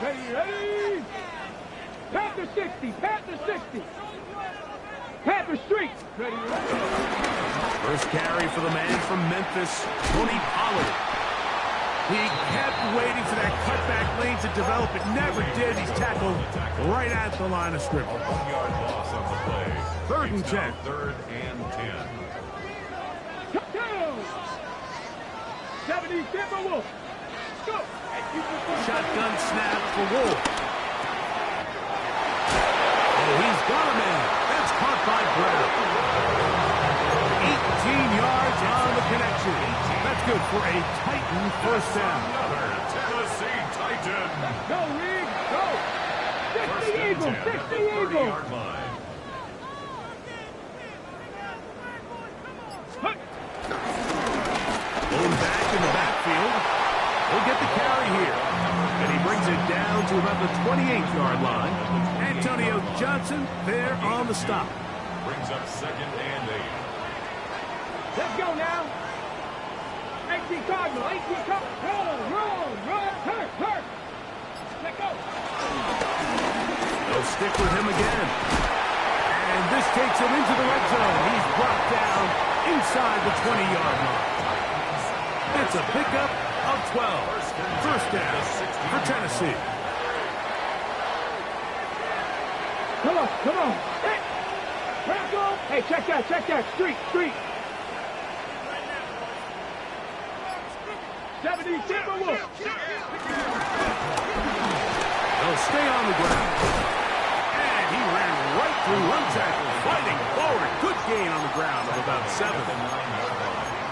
Ready. Panther 60, Panther 60. Panther Street. Ready. First carry for the man from Memphis, Tony Pollard. He kept waiting for that cutback lane to develop. It never did. He's tackled right at the line of scrimmage. 1-yard loss on the play. 3rd and 10. 3rd and 10. Touchdown! 70 Timberwolves. Go! Shotgun snap for Wolf. Oh, he's got a man. That's caught by Brown. 18 yards on the connection. That's good for a Titan first down. Another Tennessee Titan. Go, Reed, go! 60 Eagles, 60 Eagles! 30-yard line. Going back in the backfield. He'll get the carry here. And he brings it down to about the 28-yard line. Antonio Johnson there on the stop. Brings up 2nd and 8. Let's go now! 18 Cardinal, 18 Cardinal! Run! Hurt! Let go! They'll stick with him again. And this takes him into the red zone. He's brought down inside the 20-yard line. It's a pickup of 12. First down for Tennessee. Come on! Hey! Hey, check that! Street! 70 Timberwolves! They'll stay on the ground. And he ran right through one tackle, fighting forward. Good gain on the ground of about 7.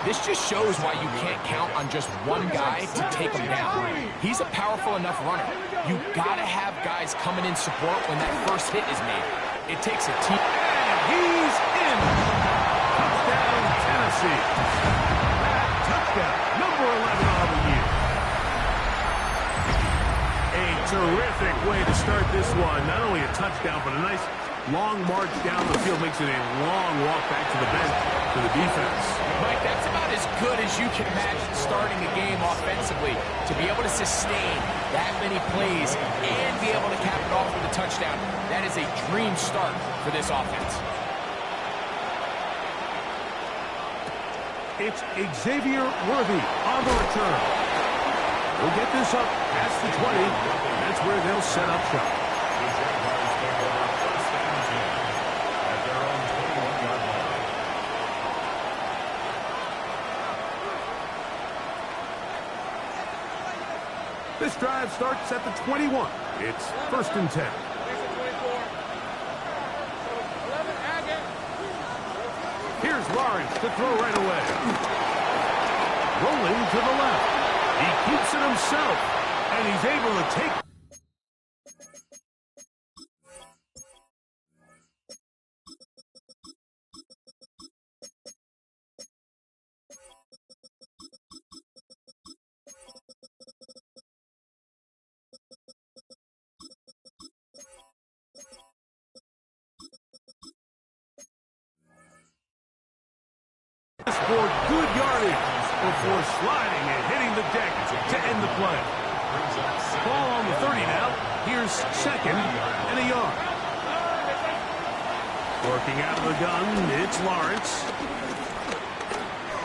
This just shows why you can't count on just one guy to take him down. He's a powerful enough runner. You gotta have guys coming in support when that first hit is made. It takes a team. And he's in. Touchdown, Tennessee. That touchdown, number 11 on the year. A terrific way to start this one. Not only a touchdown, but a nice long march down the field. Makes it a long walk back to the bench for the defense. Mike, that's about as good as you can imagine starting a game offensively. To be able to sustain that many plays and be able to cap it off with a touchdown, that is a dream start for this offense. It's Xavier Worthy on the return. We'll get this up past the 20. That's where they'll set up shop. This drive starts at the 21. It's 1st and 10. Here's Lawrence to throw right away. Rolling to the left. He keeps it himself, and he's able to take. For good yardage before sliding and hitting the deck to end the play. Ball on the 30 now. Here's 2nd and a yard. Working out of the gun, it's Lawrence.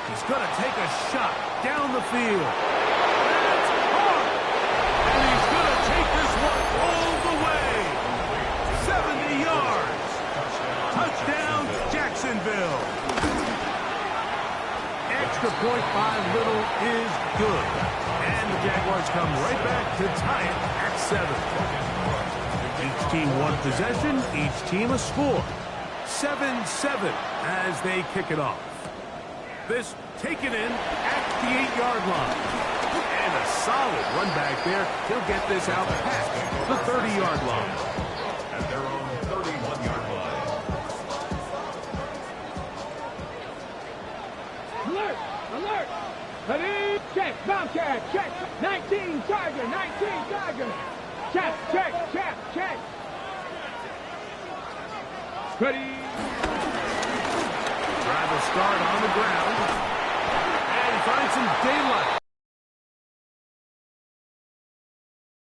He's going to take a shot down the field. That's hard. And he's going to take this one all the way. 70 yards. Touchdown, Jacksonville. Extra point by Little is good. And the Jaguars come right back to tie it at 7. Each team one possession, each team a score. 7-7 as they kick it off. This taken in at the 8-yard line. And a solid run back there. He'll get this out past the 30-yard line. At their own 31-yard line. Alert! Ready? Check, Bobcat, check. 19 Tiger. Check. Ready? Drive will start on the ground. And he finds some daylight.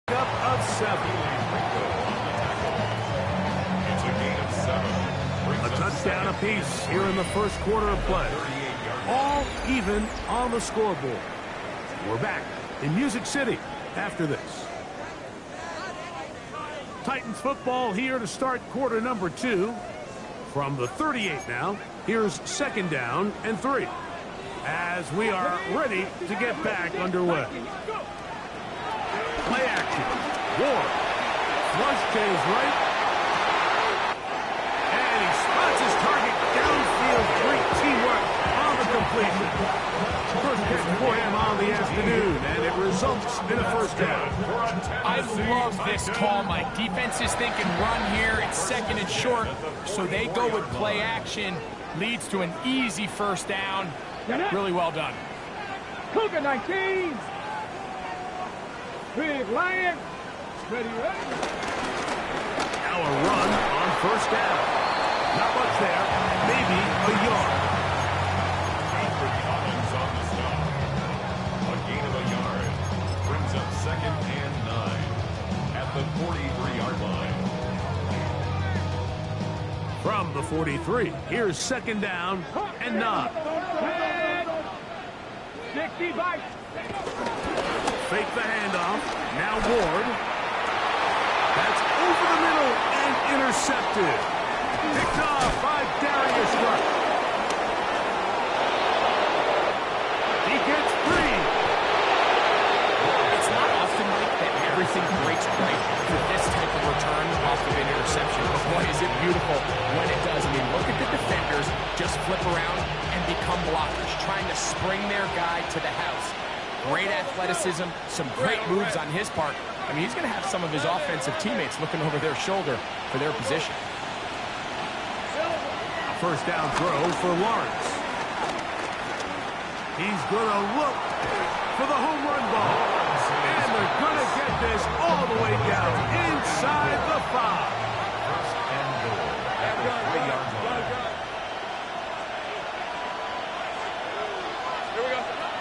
Up of 7. It's a gain of 7. A touchdown apiece here in the first quarter of play. All even on the scoreboard. We're back in Music City after this. Titans football here to start quarter number 2. From the 38 now, here's second down and 3. As we are ready to get back underway. Play action. Ward. Flush to his right. And he spots his target downfield. Great teamwork on the completion. First catch for him on the afternoon, and it results in a first down. I love this call, Mike. Defense is thinking run here. It's second and short, so they go with play action. Leads to an easy first down. Really well done. Cougar 19. Big Lion. Ready. Now a run on first down. Not much there. Maybe a yard. Alfred Collins on the stop. A gain of a yard. Brings up second and 9 at the 43-yard line. From the 43, here's second down and 9. 60 by. Fake the handoff. Now Ward. That's over the middle and intercepted. Picked off by Darius Rush. He gets free. It's not often, Mike, that everything breaks right for this type of return off of an interception. But boy, is it beautiful when it does. I mean, look at the defenders just flip around and become blockers, trying to spring their guy to the house. Great athleticism, some great moves on his part. I mean, he's going to have some of his offensive teammates looking over their shoulder for their position. A first down throw for Lawrence. He's going to look for the home run ball. And they're going to get this all the way down inside the 5. First and goal at the 3-yard line.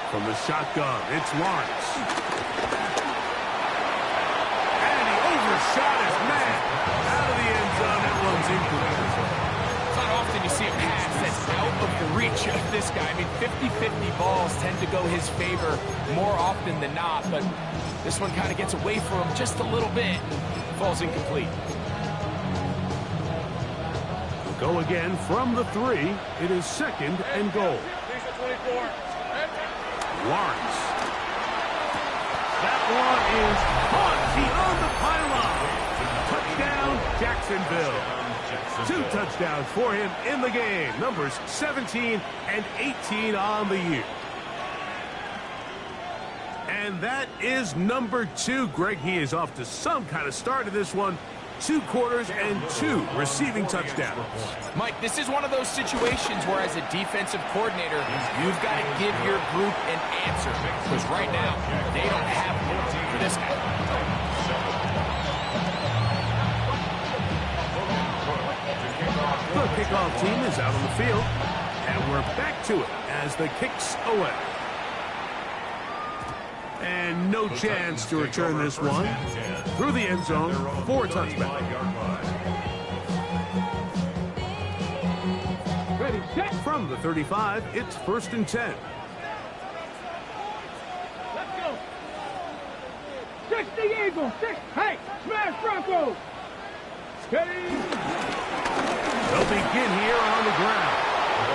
From the shotgun, it's Lawrence. And he overshot his man. Out of the end zone, that one's incomplete. It's not often you see a pass that's out of the reach of this guy. I mean, 50-50 balls tend to go his favor more often than not, but this one kind of gets away from him just a little bit and falls incomplete. We'll go again from the 3. It is second and goal. Lawrence. That one is caught. He on the pylon. Touchdown, Jacksonville. 2 touchdowns for him in the game. Numbers 17 and 18 on the year. And that is number 2. Greg, he is off to some kind of start to this one. 2 quarters and 2 receiving touchdowns. Mike, this is one of those situations where as a defensive coordinator, you've got to give your group an answer. Because right now, they don't have one for this guy. The kickoff team is out on the field. And we're back to it as the kick's away. And no chance to return this one. Through the end zone for a touchback. Ready, set. From the 35, it's first and 10. Let's go. 60 Eagles. 6. Hey, smash Broncos. Steady. They'll begin here on the ground.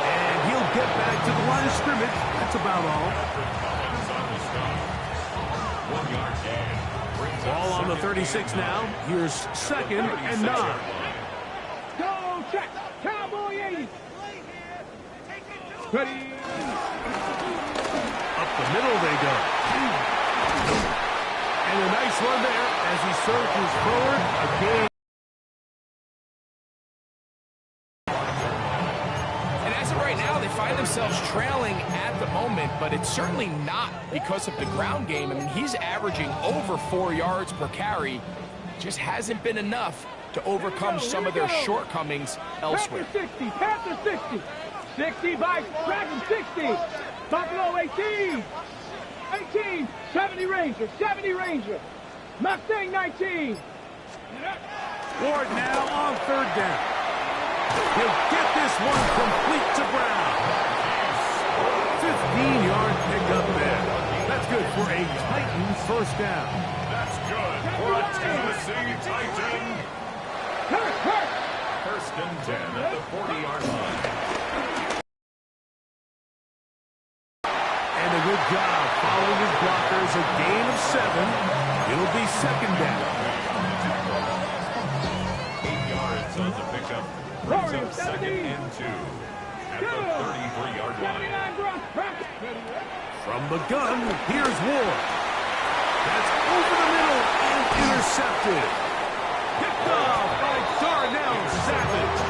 And he'll get back to the line of scrimmage. That's about all. Ball on the 36 now. Here's second and 9. Go check. Cowboy 80. Ready. Up the middle they go. And a nice run there as he surges forward. Again. And as of right now, they find themselves trailing at the moment, but it's certainly not because of the ground game. I mean, he's averaging over 4 yards per carry. Just hasn't been enough to overcome some of their shortcomings elsewhere. Panther 60. Panther 60. 60 by Dragon 60. Buffalo 18. 18. 70 Ranger. 70 Ranger. Mustang 19. Ward now on third down. He'll get this one complete to Brown. 15-yard pickup there. That's good for a Titans first down. That's good for a Tennessee Titan. First and 10 at the 40-yard line. And a good job following his blockers. A gain of 7. It'll be second down. 8 yards on the pickup. Brings up second and 2 at the 33-yard line. From the gun, here's Ward. That's over the middle and intercepted. Picked off by Darnell Savage.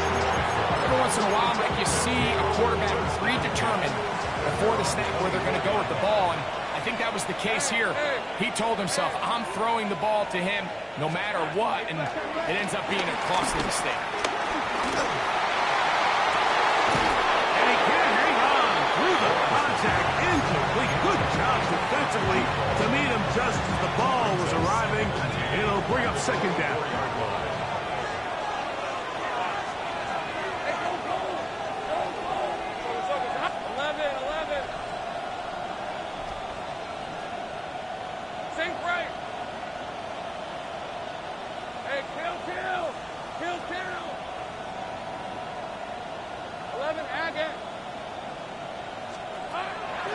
Every once in a while, Mike, you see a quarterback predetermined before the snap where they're going to go with the ball, and I think that was the case here. He told himself, I'm throwing the ball to him no matter what, and it ends up being a costly mistake. And he can't hang on through the contact. Incomplete. Good job defensively to meet him just as the ball was arriving. It'll bring up second down.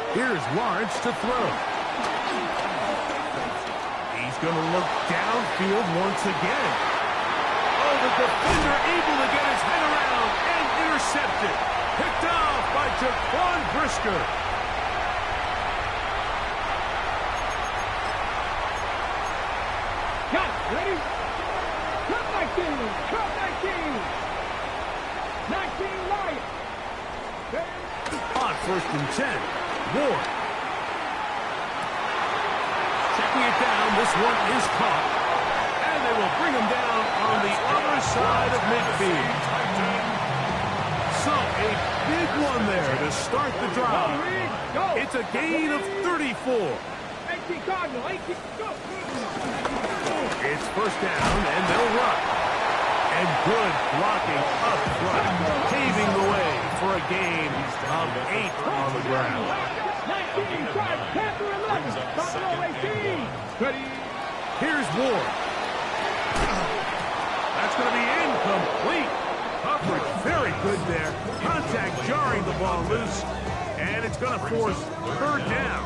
Here's Lawrence to throw. He's going to look downfield once again. Oh, the defender able to get his head around and intercepted. Picked off by Jaquan Brisker. Got it. Ready? Cut 19. Cut 19. 19 Lions. On first and 10. Ward. Checking it down. This one is caught. And they will bring him down on the other side of midfield. So, a big one there to start the drive. It's a gain of 34. 18 Cardinal. 18. Go. It's first down, and they'll run. And good blocking up front, paving the way for a gain of 8 on the ground. 19, Panther 11, Buffalo 18. Ready? Here's Ward. That's going to be incomplete. Coverage very good there. Contact jarring the ball loose, and it's going to force third down.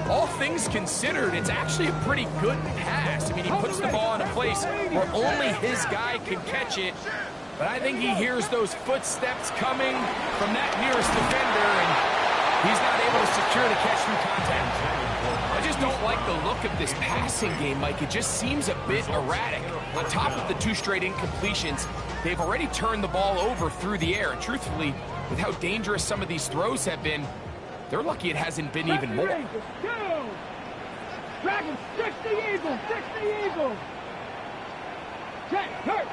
All things considered, it's actually a pretty good pass. I mean, he puts the ball in a place where only his guy can catch it. But I think he hears those footsteps coming from that nearest defender, and he's not able to secure the catch through contact. I just don't like the look of this passing game, Mike. It just seems a bit erratic. On top of the 2 straight incompletions, they've already turned the ball over through the air. And truthfully, with how dangerous some of these throws have been, they're lucky it hasn't been even more. Dragons, 60 Eagles, 60 Eagles. Check, hurt.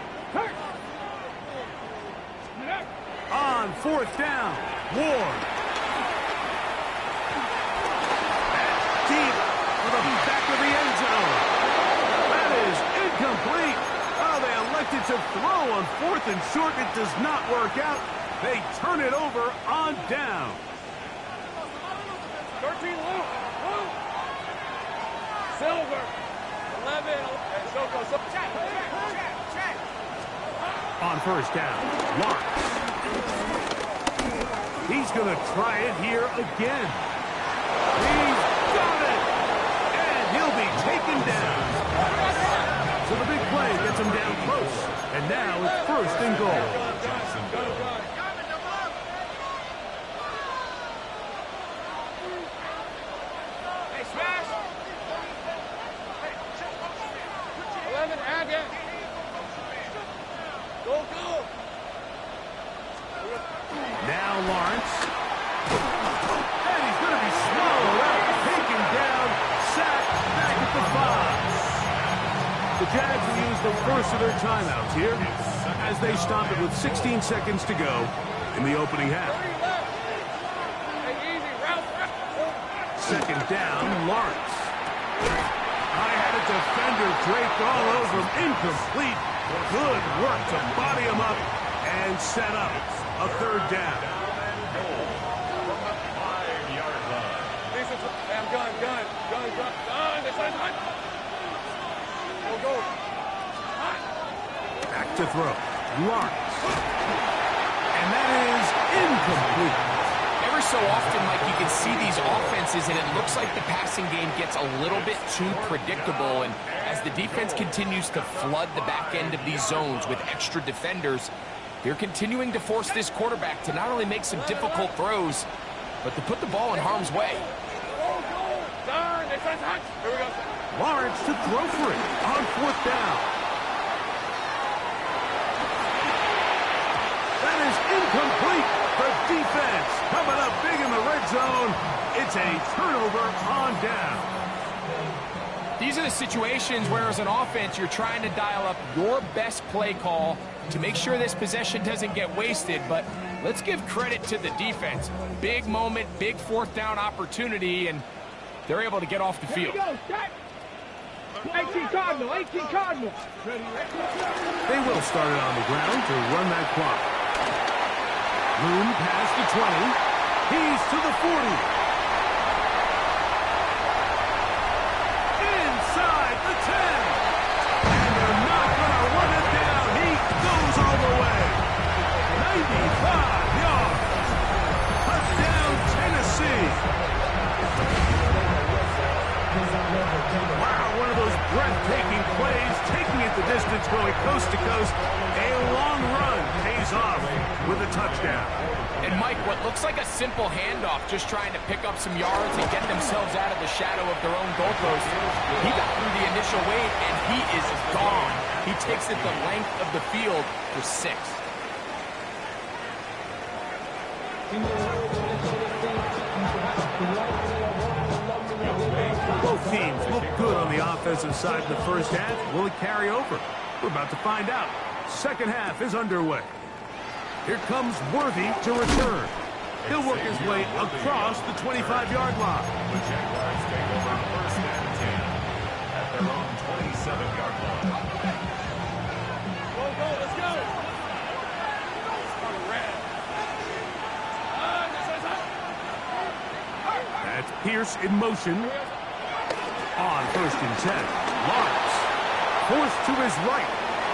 On fourth down, Ward. That's deep for the back of the end zone. That is incomplete. Oh, they elected to throw on fourth and short. It does not work out. They turn it over on down. 13 Luke. Silver. 11. Check. On first down, Lawrence. He's going to try it here again. He's got it! And he'll be taken down. So the big play gets him down close. And now it's first and goal. Hey, smash! 11 again. Go! Now Lawrence. And he's going to be swallowed up, taken down, sacked back at the 5. The Jags will use the first of their timeouts here as they stop it with 16 seconds to go in the opening half. Second down, Lawrence. I had it to defender draped all over him. Incomplete. Good work to body him up and set up a third down. 5-yard line. I'm gun. Go. Back to throw. Lawrence. And that is incomplete. Every so often, Mike, you can see these offenses, and it looks like the passing game gets a little bit too predictable. And as the defense continues to flood the back end of these zones with extra defenders, they're continuing to force this quarterback to not only make some difficult throws, but to put the ball in harm's way. Here we go. Lawrence to throw for it on fourth down. That is incomplete. The defense coming up big in the red zone. It's a turnover on down. These are the situations where, as an offense, you're trying to dial up your best play call to make sure this possession doesn't get wasted. But let's give credit to the defense. Big moment, big fourth down opportunity, and they're able to get off the field. 18 Cardinal. They will start it on the ground to run that clock. Moon past the 20. He's to the 40. Inside the 10. And they're not going to run it down. He goes all the way. 95 yards. Touchdown, Tennessee. Wow, one of those breathtaking plays, taking it the distance, going coast to coast. A long run pays off with a touchdown. And Mike, what looks like a simple handoff, just trying to pick up some yards and get themselves out of the shadow of their own goalpost. He got through the initial wave, and he is gone. He takes it the length of the field for 6. Both teams look good on the offensive side in the first half. Will it carry over? We're about to find out. Second half is underway. Here comes Worthy to return. He'll work his way across the 25-yard line. The Jaguars take over first and 10 at their own 27-yard line. Go, let's go. That's Pierce in motion. On first and 10, Lawrence forced to his right.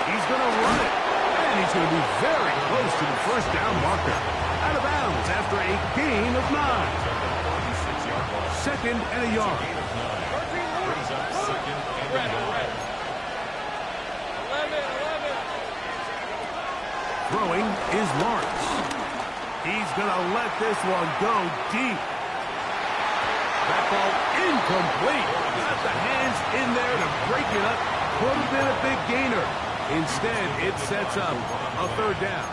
He's going to run it. And he's going to be very close to the first down marker. Out of bounds after a gain of 9. 46-yard line. Second and a yard. Gain of 9. Brings up second and a yard. 11. Throwing is Lawrence. He's going to let this one go deep. That ball incomplete. Got the hands in there to break it up. Could have been a big gainer. Instead, it sets up a third down.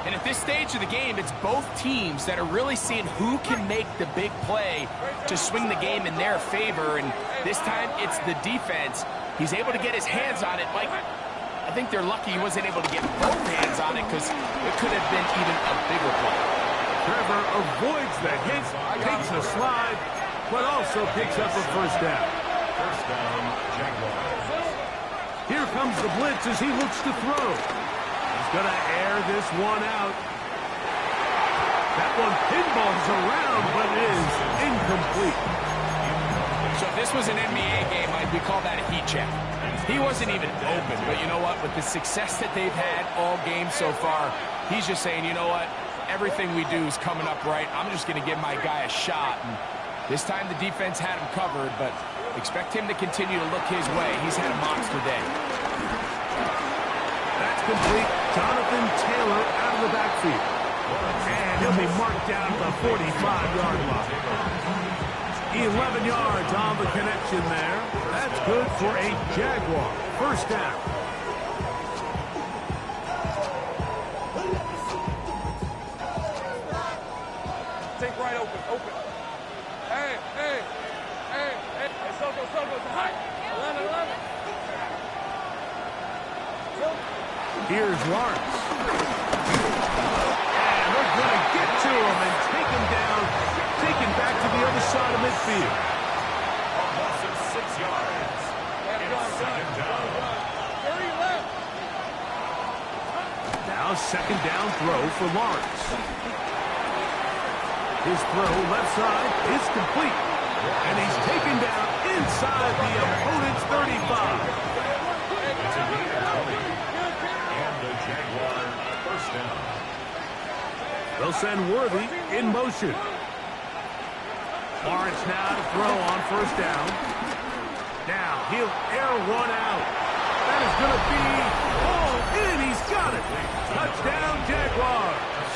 And at this stage of the game, it's both teams that are really seeing who can make the big play to swing the game in their favor. And this time, it's the defense. He's able to get his hands on it. Mike, I think they're lucky he wasn't able to get both hands on it, because it could have been even a bigger play. Trevor avoids the hit, takes a slide, but also picks up a first down. First down, Jaguars. Here comes the blitz as he looks to throw. He's going to air this one out. That one pinballs around, but is incomplete. So if this was an NBA game, we call that a heat check. He wasn't even open, but you know what? With the success that they've had all game so far, he's just saying, you know what? Everything we do is coming up right. I'm just going to give my guy a shot. And this time the defense had him covered, but expect him to continue to look his way. He's had a monster day. That's complete. Jonathan Taylor out of the backfield. And he'll be marked down at the 45-yard line. 11 yards on the connection there. That's good for a Jaguar. First down. Take right open. Hey. Soko. Hi. 11. Here's Lawrence. And they're going to get to him and take him down. Taken back to the other side of midfield. A loss of 6 yards. a second down throw for Lawrence. His throw left side is complete. And he's taken down inside the opponent's 35. It's a gain of 20. And the Jaguars first down. They'll send Worthy in motion. Lawrence now to throw on first down. Now he'll air one out. That is going to be all in. He's got it. Touchdown, Jaguars.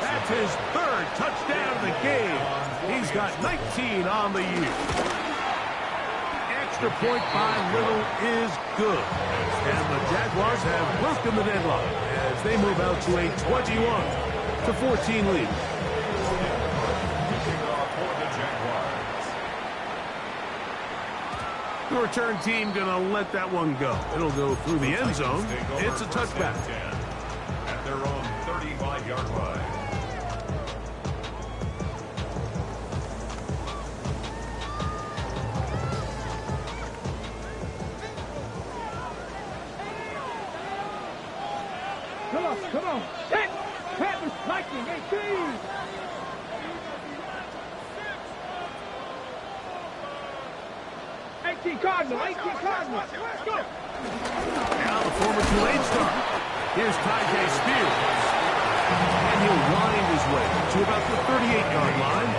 That's his third touchdown of the game. He's got 19 on the year. Extra point by Little is good. And the Jaguars have broken the deadlock as they move out to a 21-14 lead. The return team going to let that one go. It'll go through the end zone. It's a touchback. At their own 35-yard line. Come on. Hit! Panthers lightning, 18! Cardinal. Let's go. Now the former Tulane star. Here's Tyjae Spears. And he'll wind his way to about the 38-yard line.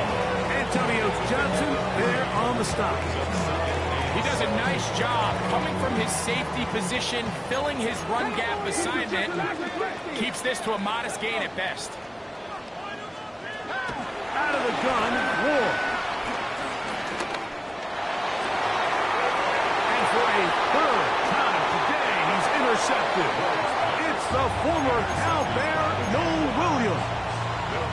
Antonio Johnson there on the stop. He does a nice job coming from his safety position, filling his run gap assignment, and keeps this to a modest gain at best. Out of the gun, Ward. For a third time today, he's intercepted. It's the former Cal Bear, Noel Williams.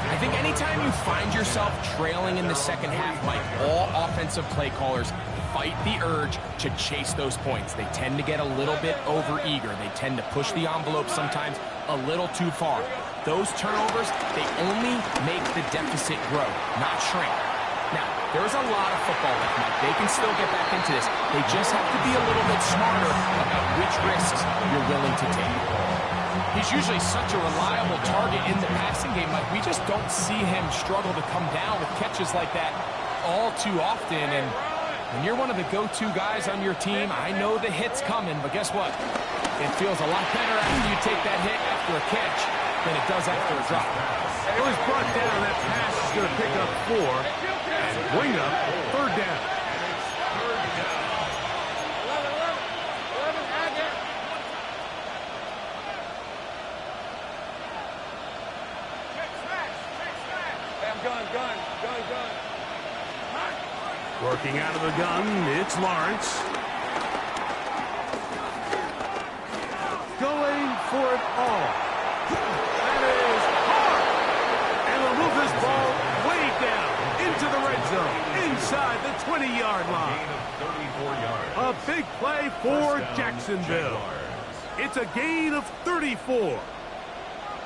I think anytime you find yourself trailing in the second half, Mike, all offensive play callers fight the urge to chase those points. They tend to get a little bit overeager. They tend to push the envelope sometimes a little too far. Those turnovers, they only make the deficit grow, not shrink. Now, there's a lot of football left, Mike. They can still get back into this. They just have to be a little bit smarter about which risks you're willing to take. He's usually such a reliable target in the passing game, Mike. We just don't see him struggle to come down with catches like that all too often. And when you're one of the go-to guys on your team, I know the hit's coming, but guess what? It feels a lot better after you take that hit after a catch than it does after a drop. It was brought down. That pass is going to pick up 4. Bring up third down. Gun. Working out of the gun, it's Lawrence. Going for it all. That is hard. And will move this ball way down into the red zone, inside the 20-yard line. A big play for Jacksonville. It's a gain of 34.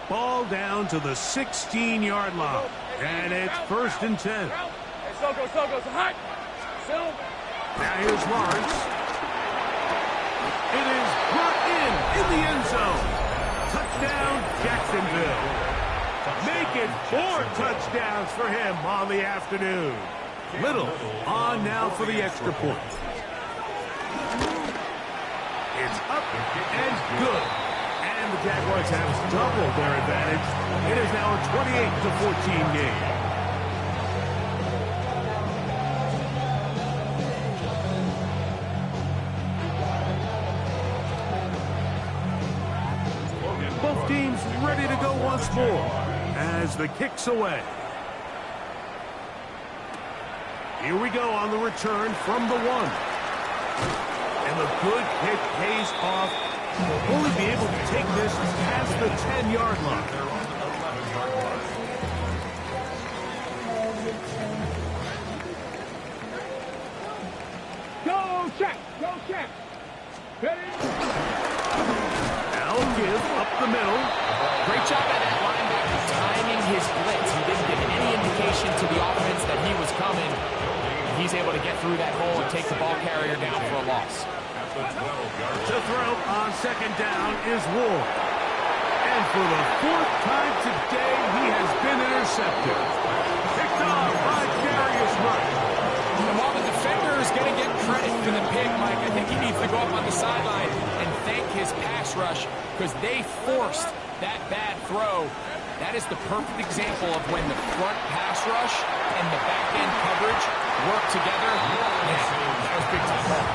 Ball down to the 16-yard line. And it's 1st and 10. So go. Hot. Now here's Lawrence. It is brought in the end zone. Touchdown, Jacksonville. Make it 4 touchdowns for him on the afternoon. Little on now for the extra point. It's up and good. And the Jaguars have doubled their advantage. It is now a 28-14 game. Both teams ready to go once more as the kick's away. Here we go on the return from the 1. And the good hit pays off. Will only be able to take this past the 10-yard line. Go check. Ready? Now give up the middle. Great job at that linebacker timing his blitz. He didn't give any indication to the offense that he was coming. He's able to get through that hole and take the ball carrier down for a loss. To throw on second down is Ward. And for the fourth time today, he has been intercepted. Picked off by Darius Rush. And while the defender is going to get credit for the pick, Mike, I think he needs to go up on the sideline and thank his pass rush because they forced that bad throw. That is the perfect example of when the front pass rush and the back-end coverage work together. Yeah, that was big time.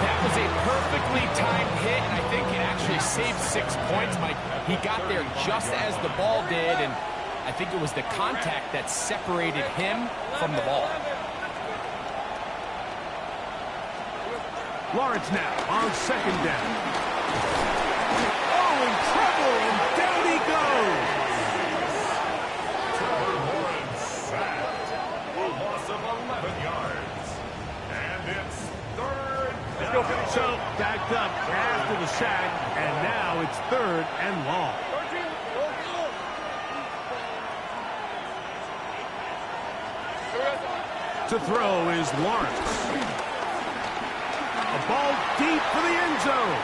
That was a perfectly timed hit, and I think it actually saved 6 points, Mike. He got there just as the ball did, and I think it was the contact that separated him from the ball. Lawrence now on second down. Oh, in trouble, and down he goes. Lawrence sacked. A loss of 11 yards. And it's third down. So, backed up after the sack, and now it's third and long. To throw is Lawrence. A ball deep for the end zone.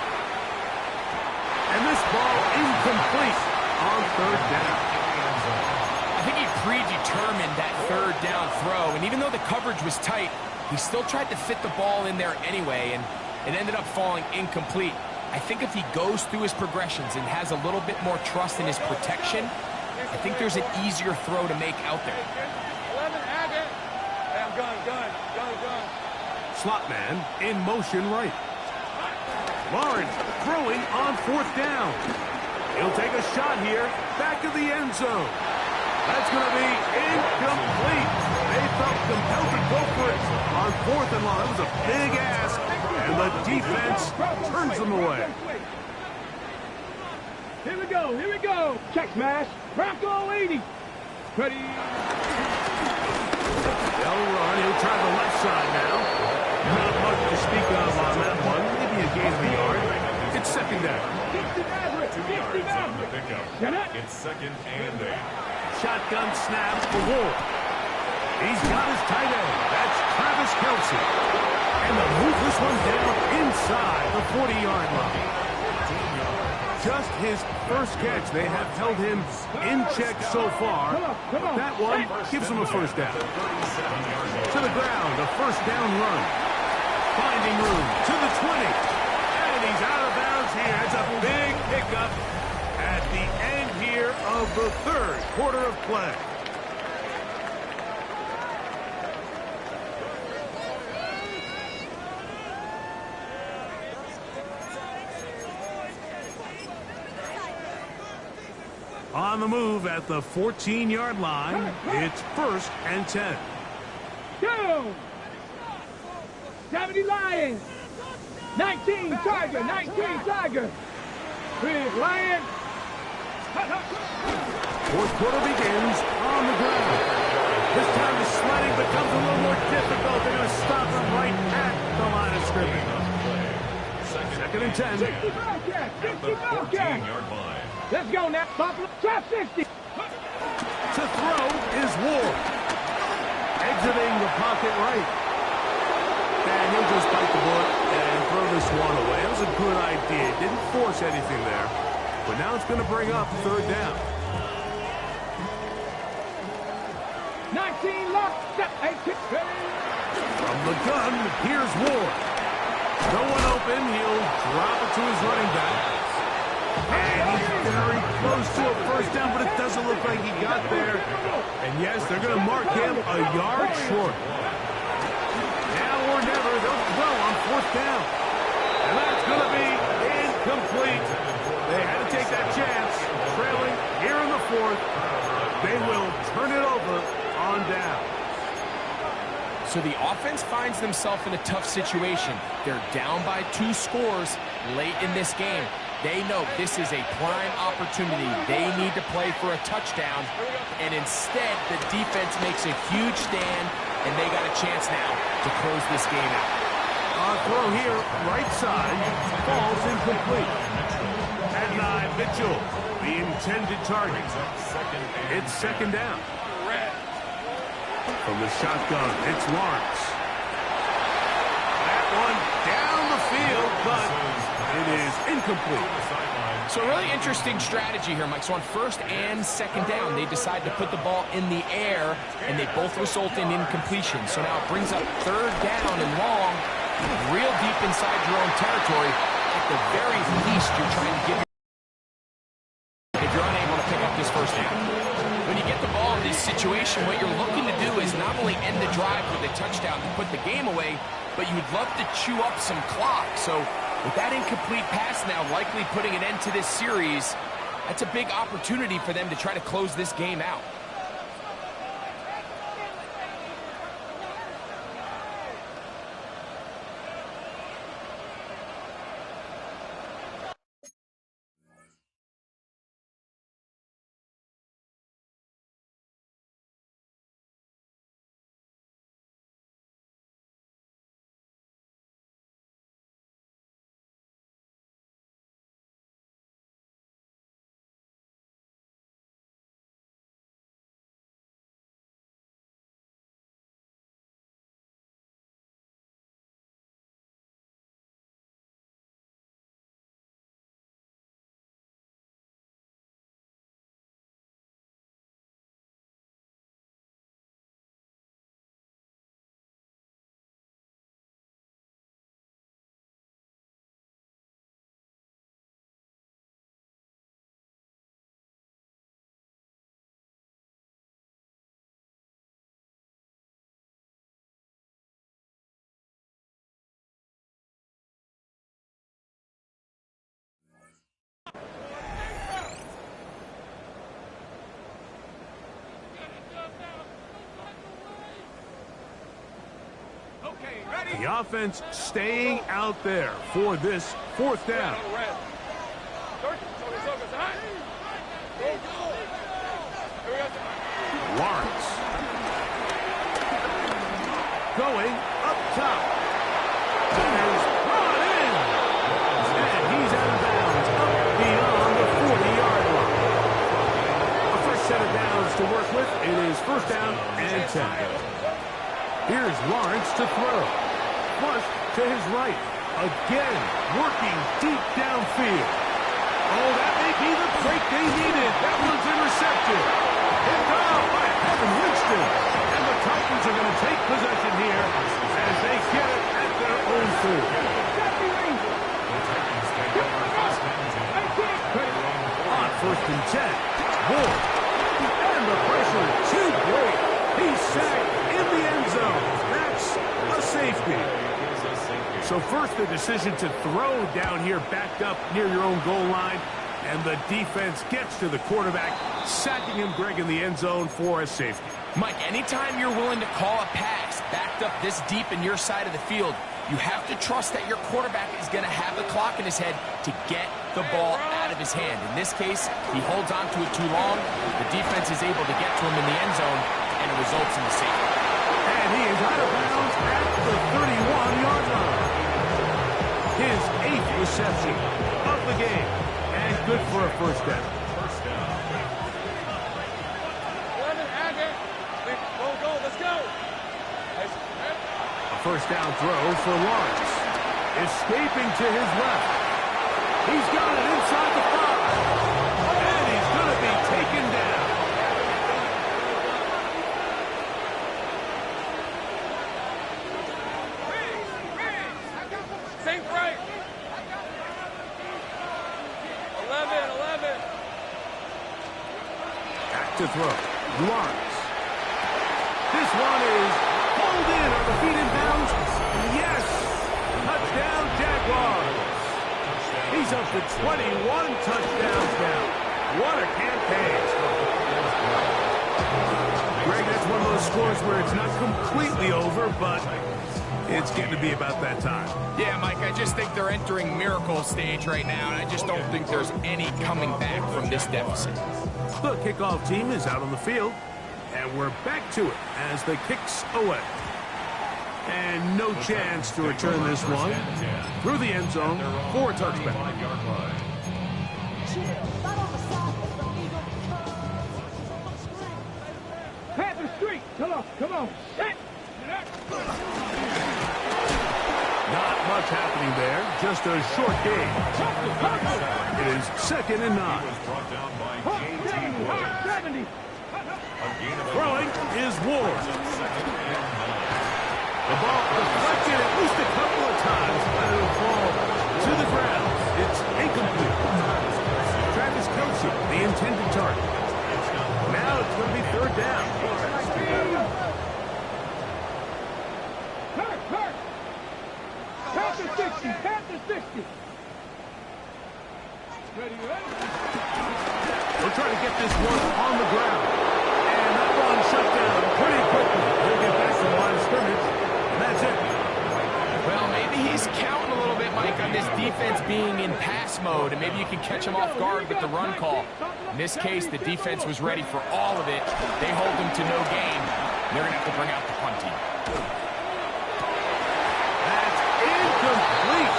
And this ball incomplete on third down. I think he predetermined that third down throw, and even though the coverage was tight, he still tried to fit the ball in there anyway, and it ended up falling incomplete. I think if he goes through his progressions and has a little bit more trust in his protection, I think there's an easier throw to make out there. Slot man in motion right. Lawrence throwing on fourth down. He'll take a shot here, back of the end zone. That's going to be incomplete. They felt compelled to go for it on fourth and long. That was a big ask, and the defense turns them away. Here we go, here we go. Check smash. Bronco 80. Ready. They'll run. He'll try the left side now. Not much to speak of on that one. Maybe a gain of a yard. It's second down. 2 yards on the pickup. It's second and 8. Shotgun snap for Wolf. He's got his tight end. That's Travis Kelce. And they'll move this one down inside the 40-yard line. Just his first catch. They have held him in check so far. That one gives him a first down. To the ground, a first down run. Finding room to the 20. And he's out of bounds here. It's a big pickup at the end here of the third quarter of play. On the move at the 14-yard line, it's first and 10. Go! 70 Lions. 19 Tiger. 19 Tiger. Big Lion. Fourth quarter begins on the ground. This time the sledding becomes a little more difficult. They're going to stop him right at the line of scrimmage. Second and 10. 60 Bobcat. 60 Bobcat. 14-yard line. Let's go now. Buffalo. Top 60. To throw is Ward. Exiting the pocket right. And he'll just bite the bullet and throw this one away. That was a good idea. Didn't force anything there. But now it's going to bring up third down. 19 lock. 18. From the gun, here's Ward. No one open. He'll drop it to his running back. And he's very close to a first down, but it doesn't look like he got there. And yes, they're going to mark him a yard short. Now or never, they'll throw on fourth down. And that's going to be incomplete. They had to take that chance. Trailing here in the fourth. They will turn it over on down. So the offense finds themselves in a tough situation. They're down by 2 scores late in this game. They know this is a prime opportunity. They need to play for a touchdown, and instead the defense makes a huge stand, and they got a chance now to close this game out. Throw here, right side, falls incomplete. At 9, Mitchell, the intended target. It's second down. From the shotgun, it's Lawrence. That one down the field, but it is incomplete. So a really interesting strategy here, Mike. So on first and second down, they decide to put the ball in the air, and they both result in incompletion. So now it brings up third down and long, real deep inside your own territory. At the very least, you're trying to give if you're unable to pick up this first down. When you get the ball in this situation, what you're looking to do is not only end the drive with a touchdown to put the game away, but you would love to chew up some clock. So with that incomplete pass now likely putting an end to this series, that's a big opportunity for them to try to close this game out. The offense staying out there for this fourth down. Lawrence. Going up top. That is brought in. And he's out of bounds up beyond the 40-yard line. A fresh set of downs to work with. It is first down and 10. Here's Lawrence to throw. Flush to his right. Again, working deep downfield. Oh, that may be the break they needed. That one's intercepted. Picked off by Evan Winston. And the Titans are going to take possession here as they get it at their own 30. On first and 10. Ward. And the pressure too great. He's sacked in the end zone. That's a safety. So first the decision to throw down here backed up near your own goal line. And the defense gets to the quarterback, sacking him, Greg, in the end zone for a safety. Mike, anytime you're willing to call a pass backed up this deep in your side of the field, you have to trust that your quarterback is going to have the clock in his head to get the ball out of his hand. In this case, he holds on to it too long. The defense is able to get to him in the end zone, and it results in the safety. And he is out of bounds at the 31-yard line. His 8th reception of the game. And good for a first down. A first down throw for Lawrence. Escaping to his left. He's got it inside the 5. And he's going to be taken down. Think right. 11. Back to throw. Lawrence. This one is pulled in on the feet in bounds. Yes! Touchdown, Jaguars. He's up to 21 touchdowns now. What a campaign. Greg, that's one of those scores where it's not completely over, but it's getting to be about that time. Yeah, Mike, I just think they're entering miracle stage right now, and I just don't think there's any coming back from this deficit. The kickoff team is out on the field, and we're back to it as the kicks away. And no chance to return this one through the end zone for a touchback. Panther Street. Come on. Not much happening there, just a short game. It is 2nd and 9. Brought down by James. Throwing is Ward. The ball deflected at least a couple of times, but it'll fall to the ground. It's incomplete. Travis Kelce, the intended target. Now it's going to be 3rd down. Count to 60. Count to 60. We're trying to get this one on the ground. And that one shut down pretty quickly. He'll get back to the line of scrimmage. And that's it. Well, maybe he's counting a little bit, Mike, on this defense being in pass mode, and maybe you can catch him off guard with the run call. In this case, the defense was ready for all of it. They hold him to no gain. They're going to have to bring out the punt team. That's incomplete.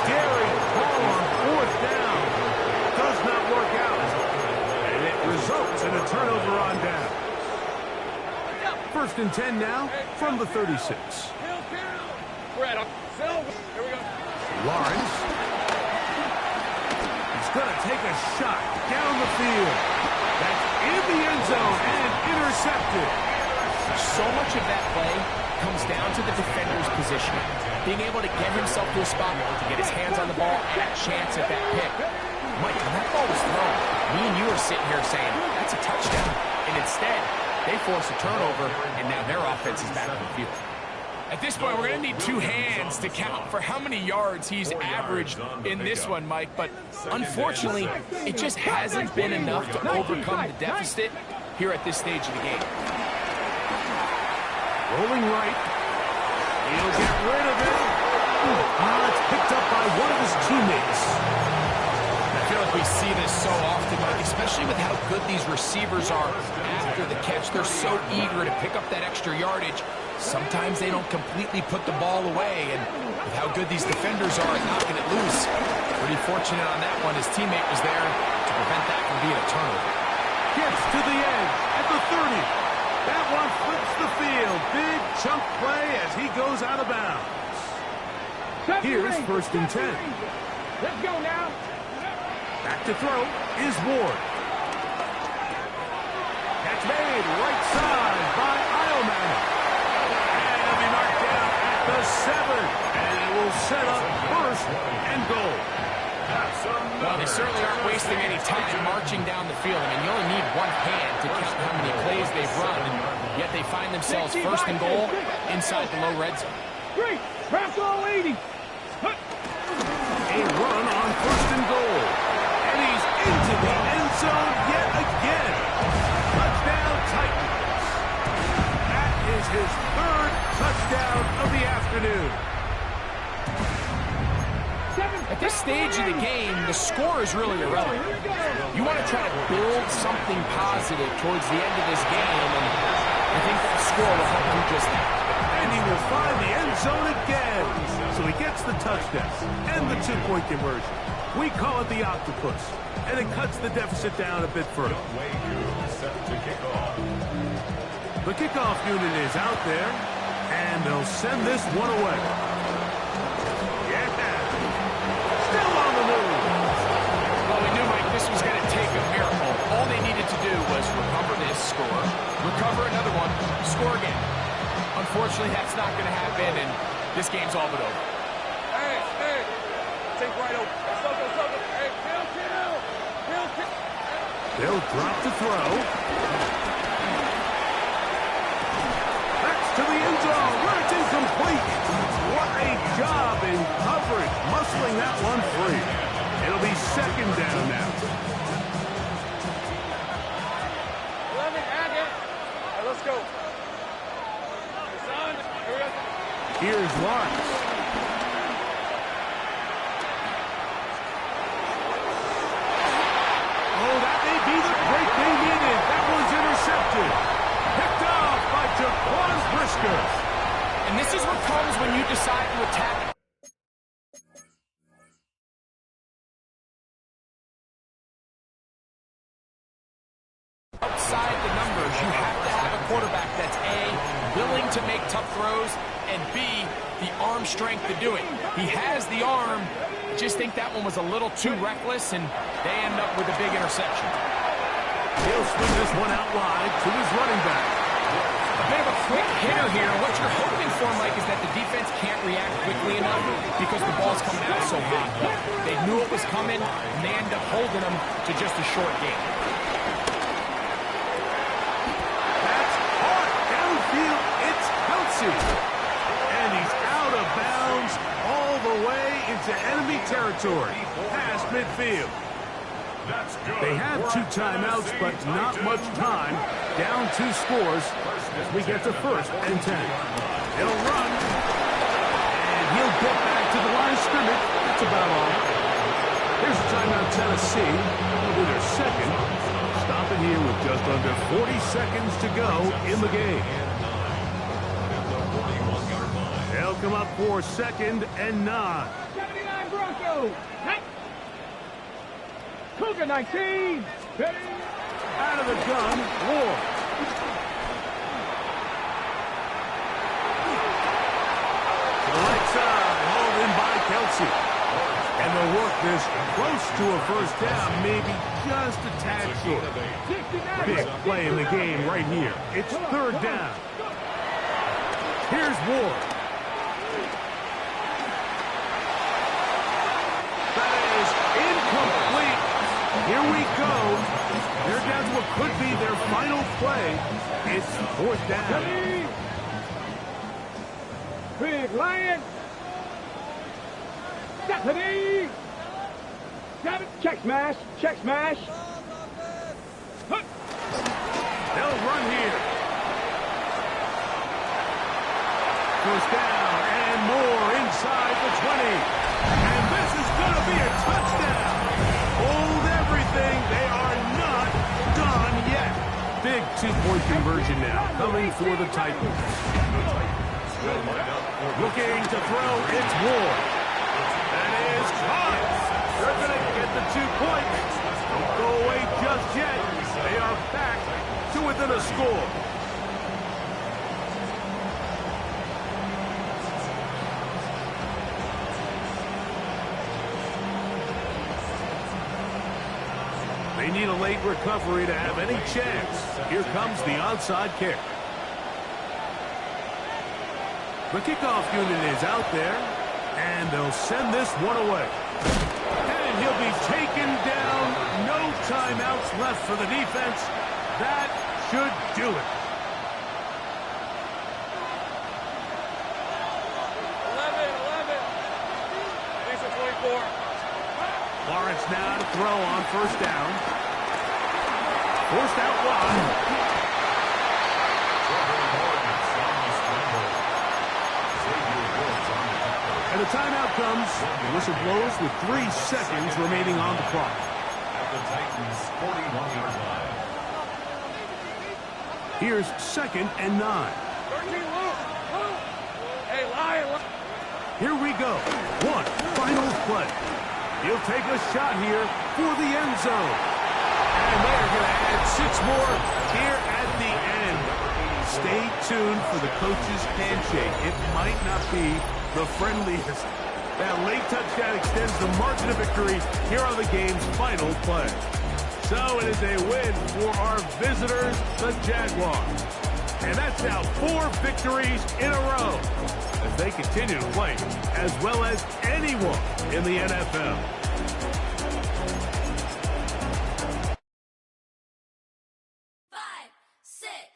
Gary Hall on 4th down. Does not work out. And it results in a turnover on down. 1st and 10 now from the 36. Lawrence. He's going to take a shot down the field. That's in the end zone and intercepted. So much of that play comes down to the defender's position. Being able to get himself to a spot to get his hands on the ball and a chance at that pick. Mike, when that ball was thrown, me and you are sitting here saying, that's a touchdown. And instead, they force a turnover, and now their offense is back on the field. At this point, we're going to need 2 hands to count for how many yards he's averaged in this one, Mike. But unfortunately, it just hasn't been enough to overcome the deficit here at this stage of the game. Rolling right. He'll get rid of it. It's picked up by one of his teammates. I feel like we see this so often, Mike, especially with how good these receivers are after the catch. They're so eager to pick up that extra yardage. Sometimes they don't completely put the ball away, and with how good these defenders are at knocking it loose, pretty fortunate on that one. His teammate was there to prevent that from being a turnover. Gets to the edge at the 30. That one flips the field. Big chunk play as he goes out of bounds. Here's 1st and 10. Let's go now. Back to throw is Ward. Catch made right side by Ileman. And he'll be marked down at the 7. And it will set up 1st and goal. Well, they certainly aren't wasting any time marching down the field. I mean, you only need one hand to count how many plays they've run, and yet they find themselves 1st and goal inside the low red zone. Great. Press all 80. A run on 1st and goal. And he's into the end zone yet again. Touchdown Titans. That is his 3rd touchdown of the afternoon. At this stage of the game, the score is really irrelevant. You want to try to build something positive towards the end of this game, and I think that score will help you just that. And he will find the end zone again. So he gets the touchdown and the 2-point conversion. We call it the octopus, and it cuts the deficit down a bit further. The kickoff unit is out there, and they'll send this one away. Still on the move. Well, we knew, Mike, this was going to take a miracle. All they needed to do was recover this score, recover another one, score again. Unfortunately, that's not going to happen, and this game's all but over. Hey, take right over. Hey, kill. They'll drop the throw. That's to the end zone, where it's incomplete. What a job in coverage, muscling that one free. It'll be 2nd down now. Let's go. Here's Lawrence. Oh, that may be the break they needed. That one's intercepted. Picked off by Jaquan Brisker. And this is what comes when you decide to attack. Outside the numbers, you have to have a quarterback that's A, willing to make tough throws, and B, the arm strength to do it. He has the arm. I just think that one was a little too reckless, and they end up with a big interception. He'll swing this one out wide to his running back. A bit of a quick hitter here. What you're hoping for, Mike, is that the defense can't react quickly enough because the ball's coming out so hot. But they knew it was coming, and they end up holding them to just a short game. That's hard downfield. It's Kelsey. And he's out of bounds all the way into enemy territory, past midfield. That's good. They have 2 timeouts, but not much time. Down 2 scores as we get to 1st and 10. He'll run, and he'll get back to the line of scrimmage. That's about all. Here's a timeout, Tennessee. It'll be their second. Stopping here with just under 40 seconds to go in the game. They'll come up for 2nd and 9. 79 Broncos. Cougar 19. Ready? Out of the gun, Ward. To the right side, hauled in by Kelsey. And they'll work this close to a 1st down, maybe just a tad short. 69. Big play in the game right here. It's 3rd down. Here's Ward. That is incomplete. Here we go. They're down to what could be their final play. It's 4th down. Ready? Big Lion. Stephanie. Check smash. Check smash. Hup. They'll run here. 1st down and more inside the 20. And this is going to be a touchdown. Hold everything. They are not done yet. Big 2-point conversion now coming for the Titans. Looking to throw. It's Ward. That is caught. They're going to get the 2 points. Don't go away just yet. They are back to within a score. They need a late recovery to have any chance. Here comes the onside kick. The kickoff unit is out there, and they'll send this one away. And he'll be taken down. No timeouts left for the defense. That should do it. 11. Thanks for 24. Lawrence now to throw on 1st down. Forced out wide. And the timeout comes. The whistle blows with 3 seconds remaining on the clock. At the Titans' 41-yard line. Here's 2nd and 9. 13 Luke. Hey, Lion. Here we go. One final play. He'll take a shot here for the end zone. And they're going to add 6 more here at the end. Stay tuned for the coach's handshake. It might not be the friendliest. That late touchdown extends the margin of victory here on the game's final play. So it is a win for our visitors, the Jaguars. And that's now 4 victories in a row as they continue to play as well as anyone in the NFL. Five, six.